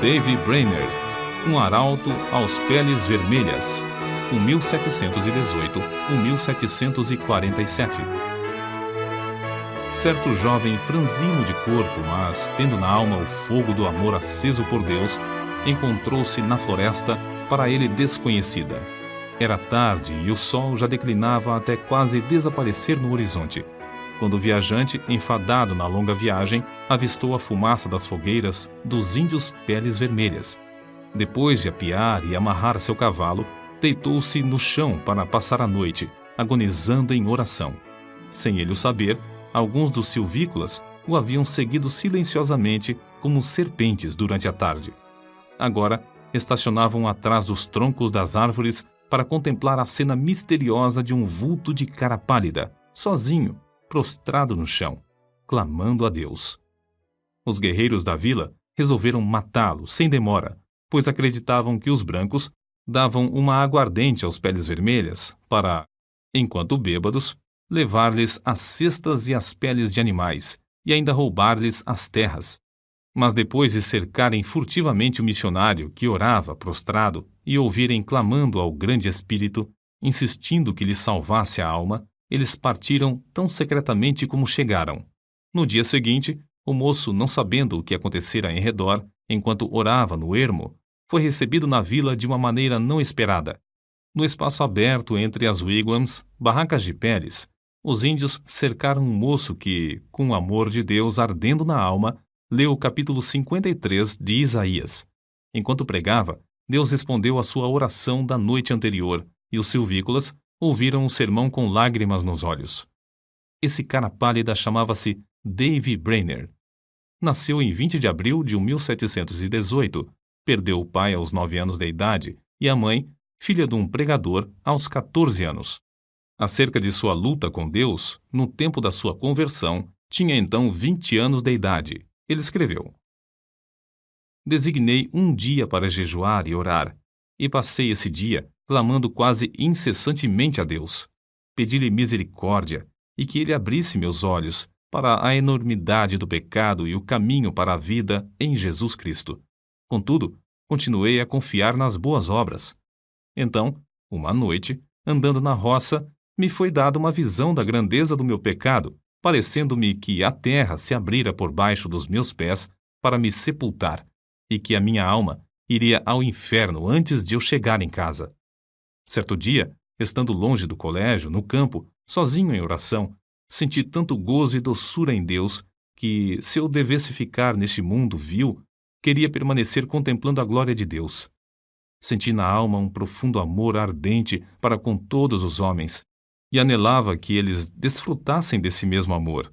Davy Brainerd, um arauto aos peles vermelhas, 1718-1747. Certo jovem franzino de corpo, mas tendo na alma o fogo do amor aceso por Deus, encontrou-se na floresta para ele desconhecida. Era tarde e o sol já declinava até quase desaparecer no horizonte, quando o viajante, enfadado na longa viagem, avistou a fumaça das fogueiras dos índios peles vermelhas. Depois de apiar e amarrar seu cavalo, deitou-se no chão para passar a noite, agonizando em oração. Sem ele o saber, alguns dos silvícolas o haviam seguido silenciosamente como serpentes durante a tarde. Agora, estacionavam atrás dos troncos das árvores para contemplar a cena misteriosa de um vulto de cara pálida, sozinho, prostrado no chão, clamando a Deus. Os guerreiros da vila resolveram matá-lo sem demora, pois acreditavam que os brancos davam uma aguardente aos peles vermelhas para, enquanto bêbados, levar-lhes as cestas e as peles de animais e ainda roubar-lhes as terras. Mas depois de cercarem furtivamente o missionário que orava prostrado e ouvirem clamando ao grande Espírito, insistindo que lhe salvasse a alma, eles partiram tão secretamente como chegaram. No dia seguinte, o moço, não sabendo o que acontecera em redor, enquanto orava no ermo, foi recebido na vila de uma maneira não esperada. No espaço aberto entre as wigwams, barracas de peles, os índios cercaram um moço que, com o amor de Deus ardendo na alma, leu o capítulo 53 de Isaías. Enquanto pregava, Deus respondeu à sua oração da noite anterior, e os silvícolas ouviram o sermão com lágrimas nos olhos. Esse cara pálida chamava-se Davy Brainerd. Nasceu em 20 de abril de 1718, perdeu o pai aos 9 anos de idade e a mãe, filha de um pregador, aos 14 anos. Acerca de sua luta com Deus, no tempo da sua conversão, tinha então 20 anos de idade. Ele escreveu: Designei um dia para jejuar e orar, e passei esse dia clamando quase incessantemente a Deus. Pedi-lhe misericórdia e que ele abrisse meus olhos para a enormidade do pecado e o caminho para a vida em Jesus Cristo. Contudo, continuei a confiar nas boas obras. Então, uma noite, andando na roça, me foi dada uma visão da grandeza do meu pecado, parecendo-me que a terra se abrira por baixo dos meus pés para me sepultar, e que a minha alma iria ao inferno antes de eu chegar em casa. Certo dia, estando longe do colégio, no campo, sozinho em oração, senti tanto gozo e doçura em Deus que, se eu devesse ficar neste mundo vil, queria permanecer contemplando a glória de Deus. Senti na alma um profundo amor ardente para com todos os homens, e anelava que eles desfrutassem desse mesmo amor.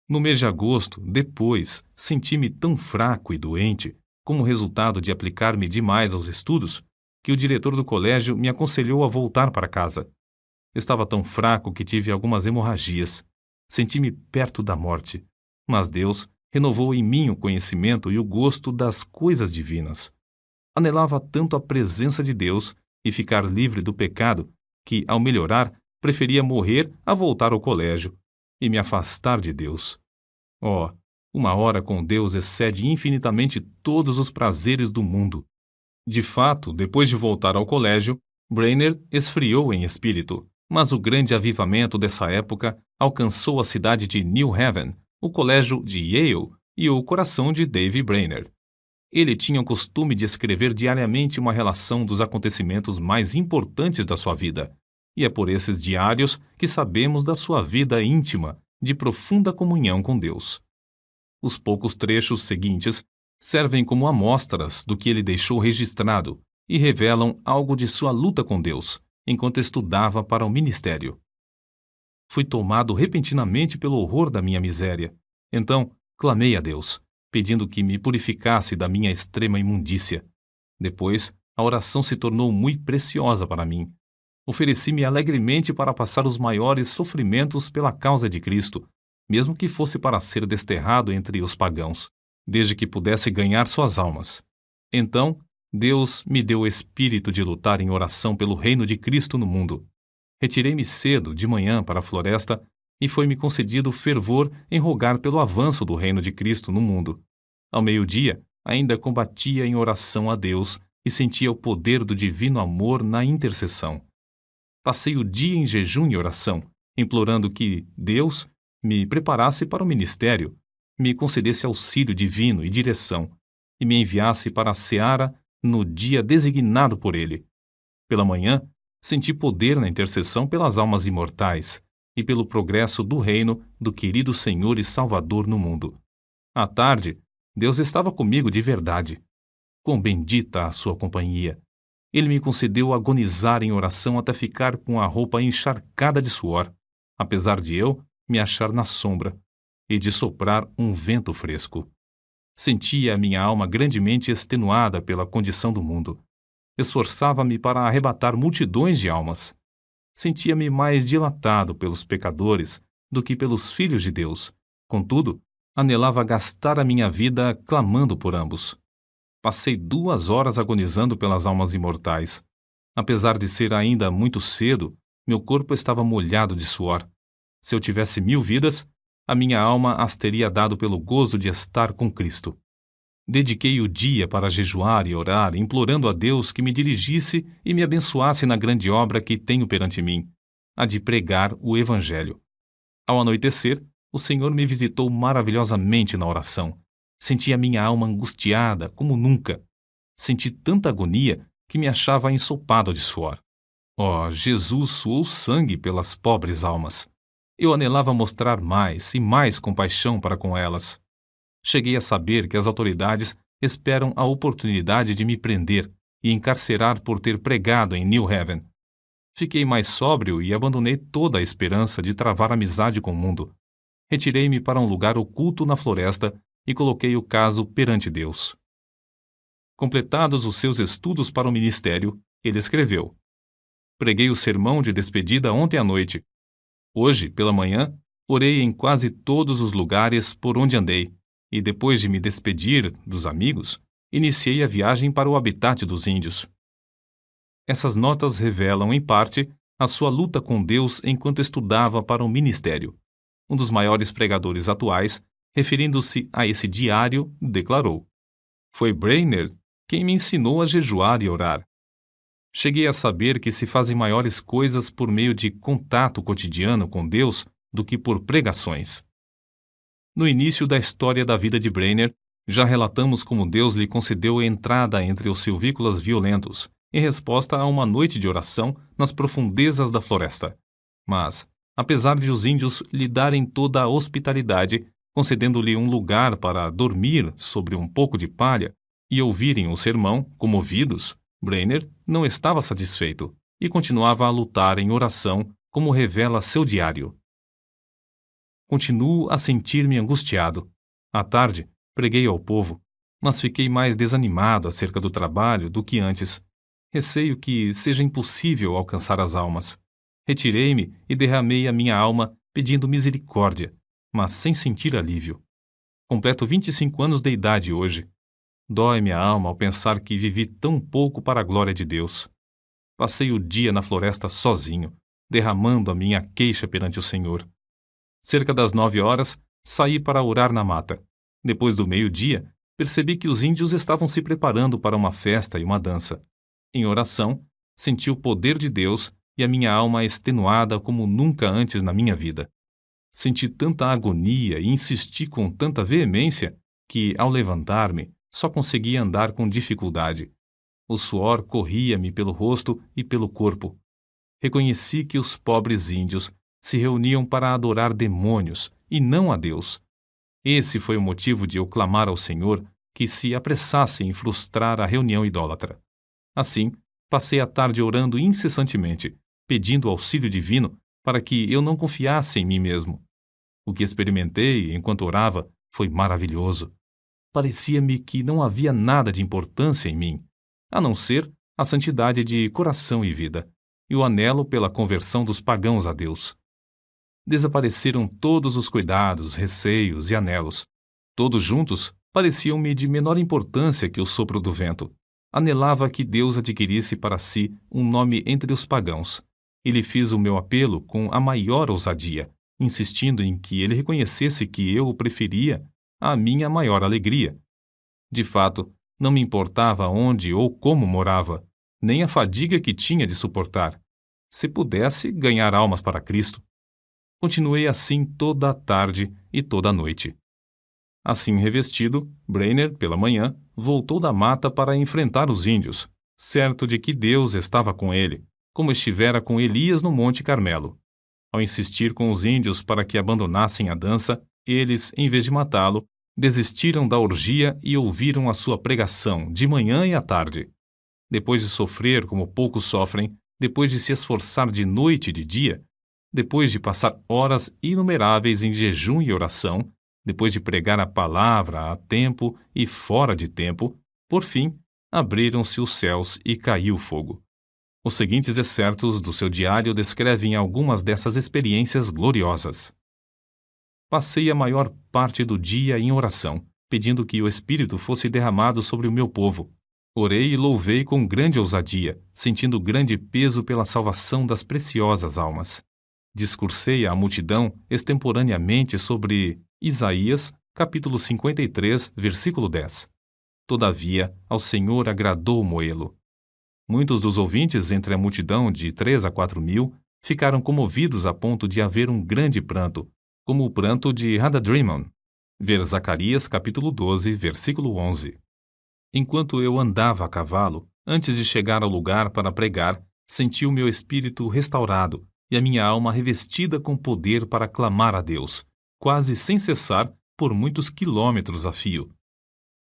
No mês de agosto, depois, senti-me tão fraco e doente, como resultado de aplicar-me demais aos estudos, que o diretor do colégio me aconselhou a voltar para casa. Estava tão fraco que tive algumas hemorragias. Senti-me perto da morte, mas Deus renovou em mim o conhecimento e o gosto das coisas divinas. Anelava tanto a presença de Deus e ficar livre do pecado que, ao melhorar, preferia morrer a voltar ao colégio e me afastar de Deus. Oh, uma hora com Deus excede infinitamente todos os prazeres do mundo. De fato, depois de voltar ao colégio, Brainerd esfriou em espírito, mas o grande avivamento dessa época alcançou a cidade de New Haven, o colégio de Yale e o coração de Davy Brainerd. Ele tinha o costume de escrever diariamente uma relação dos acontecimentos mais importantes da sua vida, e é por esses diários que sabemos da sua vida íntima, de profunda comunhão com Deus. Os poucos trechos seguintes servem como amostras do que ele deixou registrado e revelam algo de sua luta com Deus, enquanto estudava para o ministério. Fui tomado repentinamente pelo horror da minha miséria. Então, clamei a Deus, pedindo que me purificasse da minha extrema imundícia. Depois, a oração se tornou muito preciosa para mim. Ofereci-me alegremente para passar os maiores sofrimentos pela causa de Cristo, mesmo que fosse para ser desterrado entre os pagãos, desde que pudesse ganhar suas almas. Então, Deus me deu o espírito de lutar em oração pelo reino de Cristo no mundo. Retirei-me cedo, de manhã, para a floresta, e foi-me concedido fervor em rogar pelo avanço do reino de Cristo no mundo. Ao meio-dia, ainda combatia em oração a Deus e sentia o poder do divino amor na intercessão. Passei o dia em jejum e oração, implorando que Deus me preparasse para o ministério, me concedesse auxílio divino e direção, e me enviasse para a seara no dia designado por Ele. Pela manhã, senti poder na intercessão pelas almas imortais e pelo progresso do reino do querido Senhor e Salvador no mundo. À tarde, Deus estava comigo de verdade. Quão bendita a sua companhia! Ele me concedeu agonizar em oração até ficar com a roupa encharcada de suor, apesar de eu me achar na sombra e de soprar um vento fresco. Sentia a minha alma grandemente extenuada pela condição do mundo. Esforçava-me para arrebatar multidões de almas. Sentia-me mais dilatado pelos pecadores do que pelos filhos de Deus. Contudo, anelava gastar a minha vida clamando por ambos. Passei 2 horas agonizando pelas almas imortais. Apesar de ser ainda muito cedo, meu corpo estava molhado de suor. Se eu tivesse 1000 vidas, a minha alma as teria dado pelo gozo de estar com Cristo. Dediquei o dia para jejuar e orar, implorando a Deus que me dirigisse e me abençoasse na grande obra que tenho perante mim, a de pregar o Evangelho. Ao anoitecer, o Senhor me visitou maravilhosamente na oração. Senti a minha alma angustiada como nunca. Senti tanta agonia que me achava ensopado de suor. Oh, Jesus suou sangue pelas pobres almas. Eu anelava mostrar mais e mais compaixão para com elas. Cheguei a saber que as autoridades esperam a oportunidade de me prender e encarcerar por ter pregado em New Haven. Fiquei mais sóbrio e abandonei toda a esperança de travar amizade com o mundo. Retirei-me para um lugar oculto na floresta e coloquei o caso perante Deus. Completados os seus estudos para o ministério, ele escreveu: Preguei o sermão de despedida ontem à noite. Hoje, pela manhã, orei em quase todos os lugares por onde andei, e depois de me despedir dos amigos, iniciei a viagem para o habitat dos índios. Essas notas revelam, em parte, a sua luta com Deus enquanto estudava para o ministério. Um dos maiores pregadores atuais, referindo-se a esse diário, declarou: Foi Brainerd quem me ensinou a jejuar e orar. Cheguei a saber que se fazem maiores coisas por meio de contato cotidiano com Deus do que por pregações. No início da história da vida de Brainerd, já relatamos como Deus lhe concedeu entrada entre os silvícolas violentos, em resposta a uma noite de oração nas profundezas da floresta. Mas, apesar de os índios lhe darem toda a hospitalidade, concedendo-lhe um lugar para dormir sobre um pouco de palha e ouvirem o sermão, comovidos, Brainerd não estava satisfeito e continuava a lutar em oração, como revela seu diário. Continuo a sentir-me angustiado. À tarde, preguei ao povo, mas fiquei mais desanimado acerca do trabalho do que antes. Receio que seja impossível alcançar as almas. Retirei-me e derramei a minha alma pedindo misericórdia, mas sem sentir alívio. Completo 25 anos de idade hoje. Dói-me a alma ao pensar que vivi tão pouco para a glória de Deus. Passei o dia na floresta sozinho, derramando a minha queixa perante o Senhor. Cerca das 9 horas, saí para orar na mata. Depois do meio-dia, percebi que os índios estavam se preparando para uma festa e uma dança. Em oração, senti o poder de Deus e a minha alma extenuada como nunca antes na minha vida. Senti tanta agonia e insisti com tanta veemência que, ao levantar-me, só conseguia andar com dificuldade. O suor corria-me pelo rosto e pelo corpo. Reconheci que os pobres índios se reuniam para adorar demônios e não a Deus. Esse foi o motivo de eu clamar ao Senhor que se apressasse em frustrar a reunião idólatra. Assim, passei a tarde orando incessantemente, pedindo auxílio divino para que eu não confiasse em mim mesmo. O que experimentei enquanto orava foi maravilhoso. Parecia-me que não havia nada de importância em mim, a não ser a santidade de coração e vida, e o anelo pela conversão dos pagãos a Deus. Desapareceram todos os cuidados, receios e anelos. Todos juntos pareciam-me de menor importância que o sopro do vento. Anelava que Deus adquirisse para si um nome entre os pagãos, e lhe fiz o meu apelo com a maior ousadia, insistindo em que ele reconhecesse que eu o preferia à minha maior alegria. De fato, não me importava onde ou como morava, nem a fadiga que tinha de suportar. Se pudesse ganhar almas para Cristo. Continuei assim toda a tarde e toda a noite. Assim revestido, Brainerd, pela manhã, voltou da mata para enfrentar os índios, certo de que Deus estava com ele, como estivera com Elias no Monte Carmelo. Ao insistir com os índios para que abandonassem a dança, eles, em vez de matá-lo, desistiram da orgia e ouviram a sua pregação de manhã e à tarde. Depois de sofrer como poucos sofrem, depois de se esforçar de noite e de dia, depois de passar horas inumeráveis em jejum e oração, depois de pregar a palavra a tempo e fora de tempo, por fim, abriram-se os céus e caiu fogo. Os seguintes excertos do seu diário descrevem algumas dessas experiências gloriosas. Passei a maior parte do dia em oração, pedindo que o Espírito fosse derramado sobre o meu povo. Orei e louvei com grande ousadia, sentindo grande peso pela salvação das preciosas almas. Discursei à multidão extemporaneamente sobre Isaías, capítulo 53, versículo 10. Todavia, ao Senhor agradou moê-lo. Muitos dos ouvintes entre a multidão de 3 a 4 mil ficaram comovidos a ponto de haver um grande pranto, como o pranto de Hadadrimon. Ver Zacarias, capítulo 12, versículo 11. Enquanto eu andava a cavalo, antes de chegar ao lugar para pregar, senti o meu espírito restaurado e a minha alma revestida com poder para clamar a Deus, quase sem cessar, por muitos quilômetros a fio.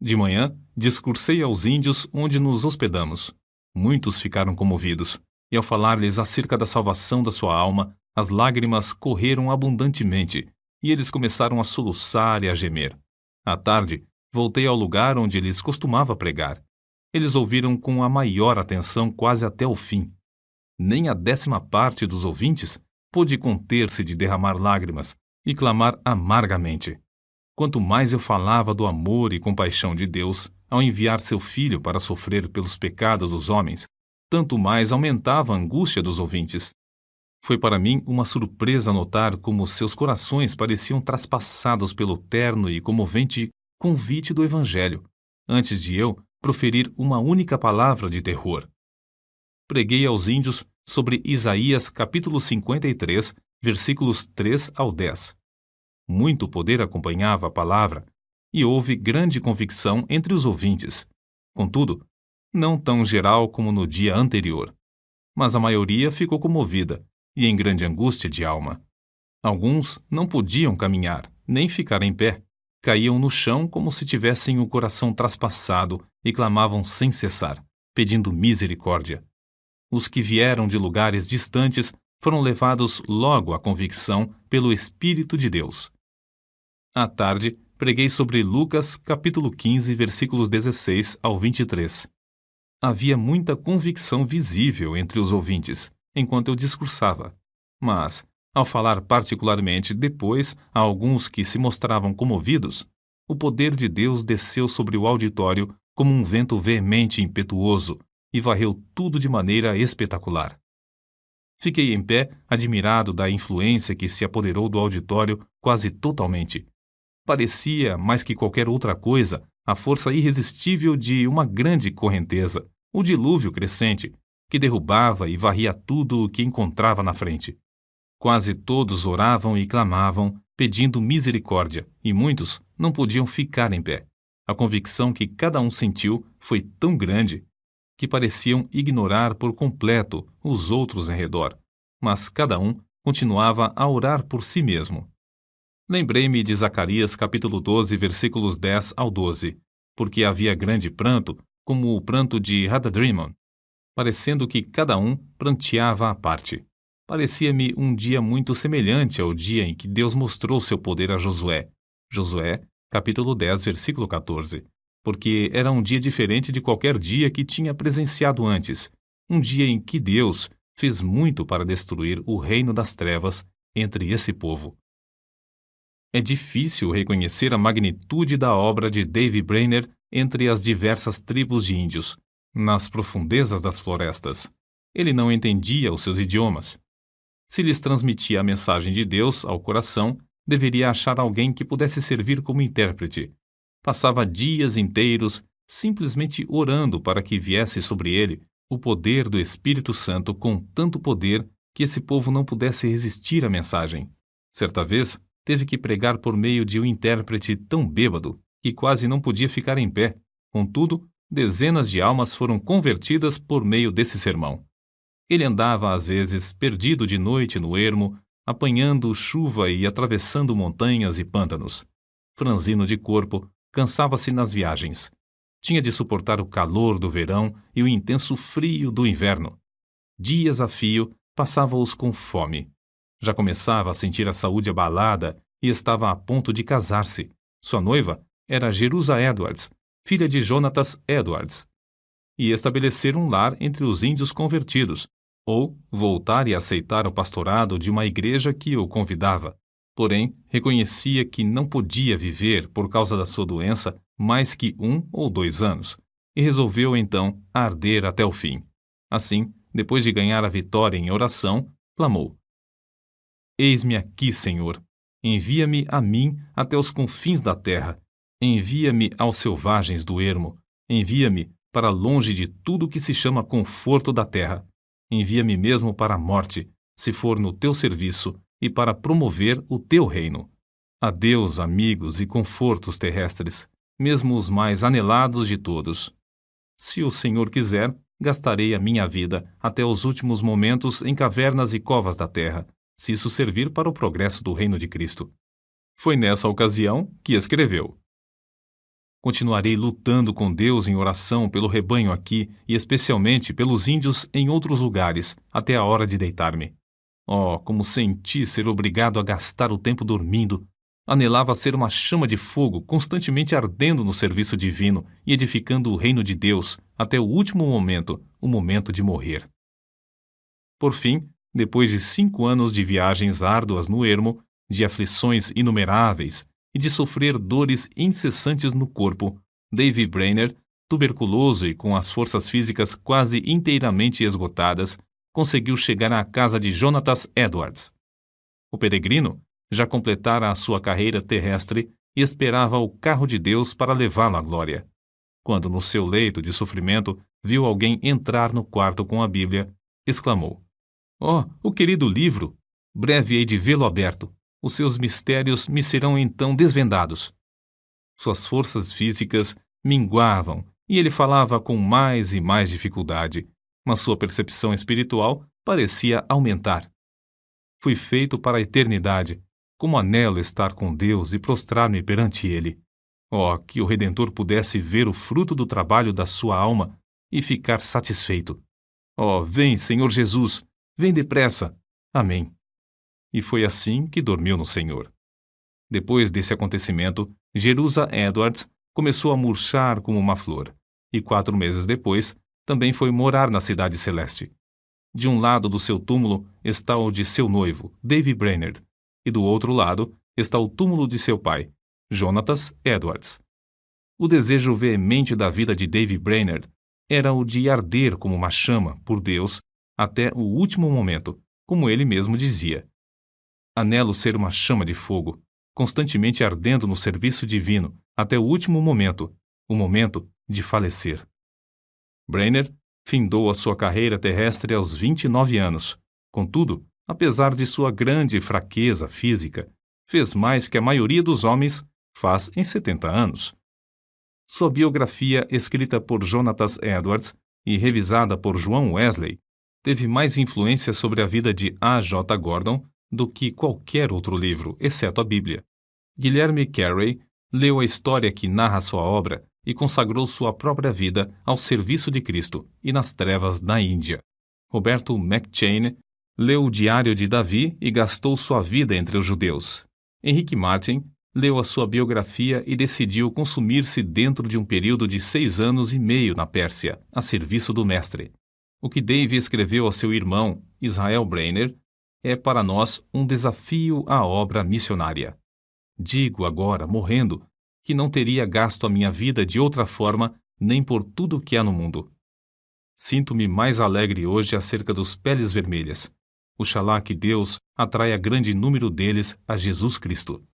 De manhã, discursei aos índios onde nos hospedamos. Muitos ficaram comovidos, e ao falar-lhes acerca da salvação da sua alma, as lágrimas correram abundantemente, e eles começaram a soluçar e a gemer. À tarde, voltei ao lugar onde eles costumava pregar. Eles ouviram com a maior atenção quase até o fim. Nem a 10ª parte dos ouvintes pôde conter-se de derramar lágrimas e clamar amargamente. Quanto mais eu falava do amor e compaixão de Deus ao enviar seu Filho para sofrer pelos pecados dos homens, tanto mais aumentava a angústia dos ouvintes. Foi para mim uma surpresa notar como seus corações pareciam traspassados pelo terno e comovente convite do Evangelho, antes de eu proferir uma única palavra de terror. Preguei aos índios sobre Isaías capítulo 53, versículos 3 ao 10. Muito poder acompanhava a palavra, e houve grande convicção entre os ouvintes. Contudo, não tão geral como no dia anterior. Mas a maioria ficou comovida e em grande angústia de alma. Alguns não podiam caminhar, nem ficar em pé. Caíam no chão como se tivessem o coração traspassado e clamavam sem cessar, pedindo misericórdia. Os que vieram de lugares distantes foram levados logo à convicção pelo Espírito de Deus. À tarde, preguei sobre Lucas, capítulo 15, versículos 16 ao 23. Havia muita convicção visível entre os ouvintes, enquanto eu discursava. Mas, ao falar particularmente depois a alguns que se mostravam comovidos, o poder de Deus desceu sobre o auditório como um vento veemente e impetuoso e varreu tudo de maneira espetacular. Fiquei em pé, admirado da influência que se apoderou do auditório quase totalmente. Parecia, mais que qualquer outra coisa, a força irresistível de uma grande correnteza, o dilúvio crescente, que derrubava e varria tudo o que encontrava na frente. Quase todos oravam e clamavam, pedindo misericórdia, e muitos não podiam ficar em pé. A convicção que cada um sentiu foi tão grande que pareciam ignorar por completo os outros em redor, mas cada um continuava a orar por si mesmo. Lembrei-me de Zacarias capítulo 12, versículos 10 ao 12, porque havia grande pranto, como o pranto de Hadadrimon, parecendo que cada um pranteava à parte. Parecia-me um dia muito semelhante ao dia em que Deus mostrou seu poder a Josué. Josué, capítulo 10, versículo 14. Porque era um dia diferente de qualquer dia que tinha presenciado antes. Um dia em que Deus fez muito para destruir o reino das trevas entre esse povo. É difícil reconhecer a magnitude da obra de Davy Brainerd entre as diversas tribos de índios, nas profundezas das florestas. Ele não entendia os seus idiomas. Se lhes transmitia a mensagem de Deus ao coração, deveria achar alguém que pudesse servir como intérprete. Passava dias inteiros simplesmente orando para que viesse sobre ele o poder do Espírito Santo com tanto poder que esse povo não pudesse resistir à mensagem. Certa vez, teve que pregar por meio de um intérprete tão bêbado que quase não podia ficar em pé. Contudo, dezenas de almas foram convertidas por meio desse sermão. Ele andava, às vezes, perdido de noite no ermo, apanhando chuva e atravessando montanhas e pântanos. Franzino de corpo, cansava-se nas viagens. Tinha de suportar o calor do verão e o intenso frio do inverno. Dias a fio, passava-os com fome. Já começava a sentir a saúde abalada e estava a ponto de casar-se. Sua noiva era Jerusa Edwards, filha de Jonatas Edwards, e estabelecer um lar entre os índios convertidos, ou voltar e aceitar o pastorado de uma igreja que o convidava. Porém, reconhecia que não podia viver, por causa da sua doença, mais que 1 ou 2 anos, e resolveu então arder até o fim. Assim, depois de ganhar a vitória em oração, clamou: Eis-me aqui, Senhor. Envia-me a mim até os confins da terra. Envia-me aos selvagens do ermo. Envia-me para longe de tudo que se chama conforto da terra. Envia-me mesmo para a morte, se for no teu serviço, e para promover o teu reino. Adeus, amigos e confortos terrestres, mesmo os mais anelados de todos. Se o Senhor quiser, gastarei a minha vida até os últimos momentos em cavernas e covas da terra, se isso servir para o progresso do reino de Cristo. Foi nessa ocasião que escreveu: Continuarei lutando com Deus em oração pelo rebanho aqui e especialmente pelos índios em outros lugares, até a hora de deitar-me. Oh, como senti ser obrigado a gastar o tempo dormindo! Anelava ser uma chama de fogo constantemente ardendo no serviço divino e edificando o reino de Deus até o último momento, o momento de morrer. Por fim, depois de 5 anos de viagens árduas no ermo, de aflições inumeráveis e de sofrer dores incessantes no corpo, Davy Brainerd, tuberculoso e com as forças físicas quase inteiramente esgotadas, conseguiu chegar à casa de Jonatas Edwards. O peregrino já completara a sua carreira terrestre e esperava o carro de Deus para levá-lo à glória. Quando, no seu leito de sofrimento, viu alguém entrar no quarto com a Bíblia, exclamou: Oh, o querido livro! Breve hei de vê-lo aberto. Os seus mistérios me serão então desvendados. Suas forças físicas minguavam e ele falava com mais e mais dificuldade, mas sua percepção espiritual parecia aumentar. Fui feito para a eternidade. Como anelo estar com Deus e prostrar-me perante Ele. Oh, que o Redentor pudesse ver o fruto do trabalho da sua alma e ficar satisfeito. Oh, vem, Senhor Jesus, vem depressa. Amém. E foi assim que dormiu no Senhor. Depois desse acontecimento, Jerusa Edwards começou a murchar como uma flor, e 4 meses depois, também foi morar na Cidade Celeste. De um lado do seu túmulo está o de seu noivo, Davy Brainerd, e do outro lado está o túmulo de seu pai, Jonatas Edwards. O desejo veemente da vida de Davy Brainerd era o de arder como uma chama por Deus até o último momento, como ele mesmo dizia. Anelo ser uma chama de fogo, constantemente ardendo no serviço divino até o último momento, o momento de falecer. Brainerd findou a sua carreira terrestre aos 29 anos. Contudo, apesar de sua grande fraqueza física, fez mais que a maioria dos homens faz em 70 anos. Sua biografia, escrita por Jonatas Edwards e revisada por João Wesley, teve mais influência sobre a vida de A. J. Gordon do que qualquer outro livro, exceto a Bíblia. Guilherme Carey leu a história que narra sua obra e consagrou sua própria vida ao serviço de Cristo e nas trevas da Índia. Roberto McCheyne leu o Diário de Davi e gastou sua vida entre os judeus. Henrique Martin leu a sua biografia e decidiu consumir-se dentro de um período de 6 anos e meio na Pérsia, a serviço do Mestre. O que Davy escreveu a seu irmão, Israel Brainerd, é para nós um desafio à obra missionária. Digo agora, morrendo, que não teria gasto a minha vida de outra forma nem por tudo o que há no mundo. Sinto-me mais alegre hoje acerca dos peles vermelhas. Oxalá que Deus atraia grande número deles a Jesus Cristo.